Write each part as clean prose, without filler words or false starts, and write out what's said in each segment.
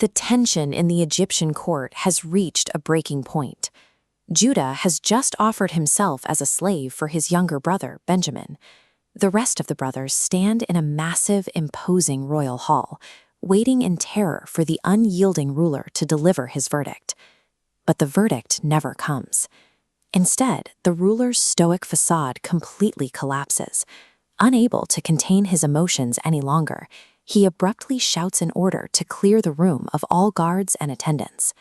The tension in the Egyptian court has reached a breaking point. Judah has just offered himself as a slave for his younger brother, Benjamin. The rest of the brothers stand in a massive, imposing royal hall, waiting in terror for the unyielding ruler to deliver his verdict. But the verdict never comes. Instead, the ruler's stoic facade completely collapses. Unable to contain his emotions any longer, he abruptly shouts an order to clear the room of all guards and attendants.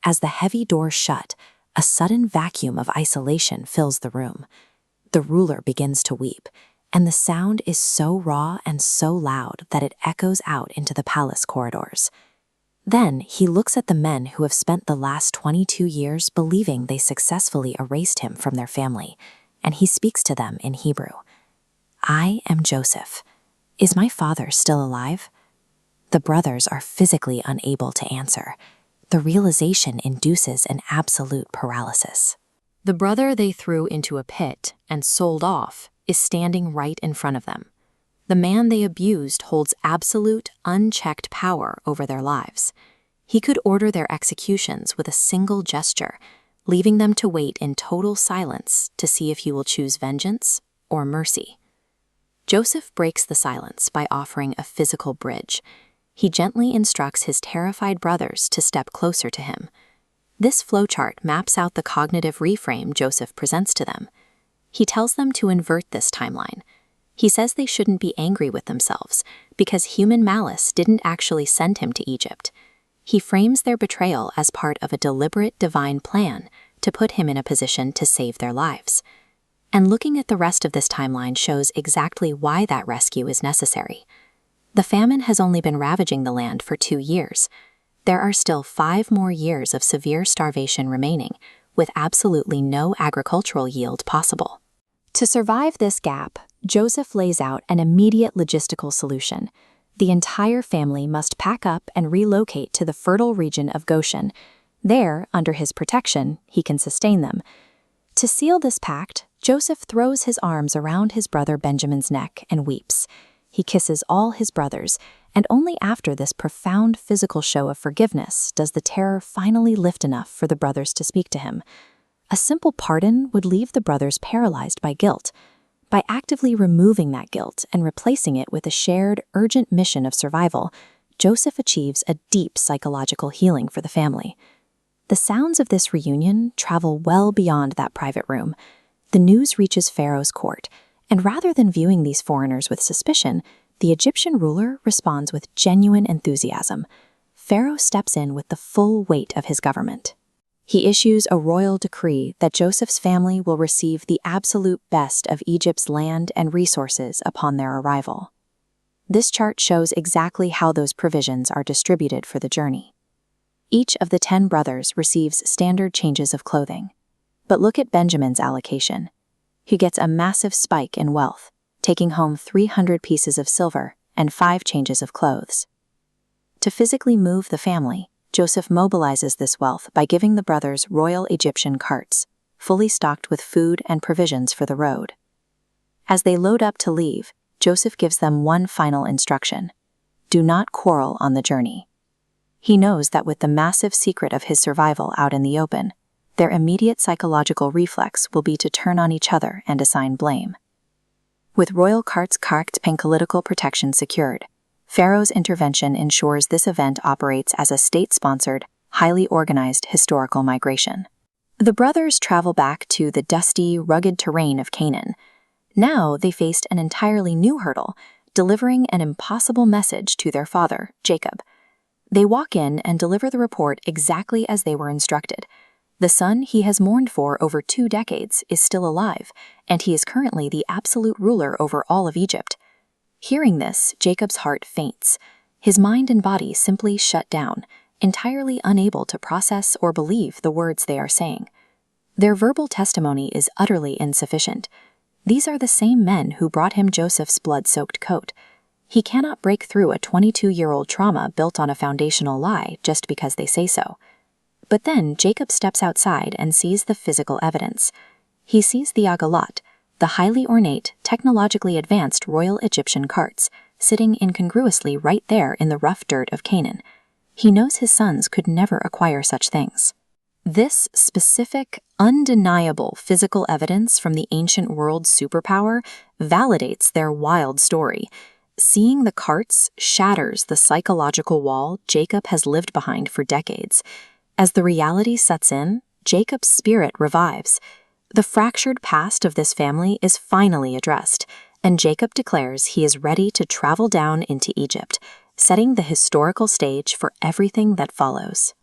As the heavy doors shut, a sudden vacuum of isolation fills the room. The ruler begins to weep, and the sound is so raw and so loud that it echoes out into the palace corridors. Then he looks at the men who have spent the last 22 years believing they successfully erased him from their family, and he speaks to them in Hebrew. "I am Joseph. Is my father still alive?" The brothers are physically unable to answer. The realization induces an absolute paralysis. The brother they threw into a pit and sold off is standing right in front of them. The man they abused holds absolute, unchecked power over their lives. He could order their executions with a single gesture, leaving them to wait in total silence to see if he will choose vengeance or mercy. Joseph breaks the silence by offering a physical bridge. He gently instructs his terrified brothers to step closer to him. This flowchart maps out the cognitive reframe Joseph presents to them. He tells them to invert this timeline. He says they shouldn't be angry with themselves because human malice didn't actually send him to Egypt. He frames their betrayal as part of a deliberate divine plan to put him in a position to save their lives. And looking at the rest of this timeline shows exactly why that rescue is necessary. The famine has only been ravaging the land for 2 years. There are still 5 more years of severe starvation remaining, with absolutely no agricultural yield possible. To survive this gap, Joseph lays out an immediate logistical solution. The entire family must pack up and relocate to the fertile region of Goshen. There, under his protection, he can sustain them. To seal this pact, Joseph throws his arms around his brother Benjamin's neck and weeps. He kisses all his brothers, and only after this profound physical show of forgiveness does the terror finally lift enough for the brothers to speak to him. A simple pardon would leave the brothers paralyzed by guilt. By actively removing that guilt and replacing it with a shared, urgent mission of survival, Joseph achieves a deep psychological healing for the family. The sounds of this reunion travel well beyond that private room. The news reaches Pharaoh's court, and rather than viewing these foreigners with suspicion, the Egyptian ruler responds with genuine enthusiasm. Pharaoh steps in with the full weight of his government. He issues a royal decree that Joseph's family will receive the absolute best of Egypt's land and resources upon their arrival. This chart shows exactly how those provisions are distributed for the journey. Each of the 10 brothers receives standard changes of clothing. But look at Benjamin's allocation. He gets a massive spike in wealth, taking home 300 pieces of silver and 5 changes of clothes. To physically move the family, Joseph mobilizes this wealth by giving the brothers royal Egyptian carts, fully stocked with food and provisions for the road. As they load up to leave, Joseph gives them one final instruction: do not quarrel on the journey. He knows that with the massive secret of his survival out in the open, their immediate psychological reflex will be to turn on each other and assign blame. With royal carts parked and political protection secured, Pharaoh's intervention ensures this event operates as a state-sponsored, highly organized historical migration. The brothers travel back to the dusty, rugged terrain of Canaan. Now they faced an entirely new hurdle, delivering an impossible message to their father, Jacob. They walk in and deliver the report exactly as they were instructed. The son he has mourned for over 2 decades is still alive, and he is currently the absolute ruler over all of Egypt. Hearing this, Jacob's heart faints. His mind and body simply shut down, entirely unable to process or believe the words they are saying. Their verbal testimony is utterly insufficient. These are the same men who brought him Joseph's blood-soaked coat. He cannot break through a 22-year-old trauma built on a foundational lie just because they say so. But then Jacob steps outside and sees the physical evidence. He sees the agalat, the highly ornate, technologically advanced royal Egyptian carts, sitting incongruously right there in the rough dirt of Canaan. He knows his sons could never acquire such things. This specific, undeniable physical evidence from the ancient world's superpower validates their wild story. Seeing the carts shatters the psychological wall Jacob has lived behind for decades. As the reality sets in, Jacob's spirit revives. The fractured past of this family is finally addressed, and Jacob declares he is ready to travel down into Egypt, setting the historical stage for everything that follows.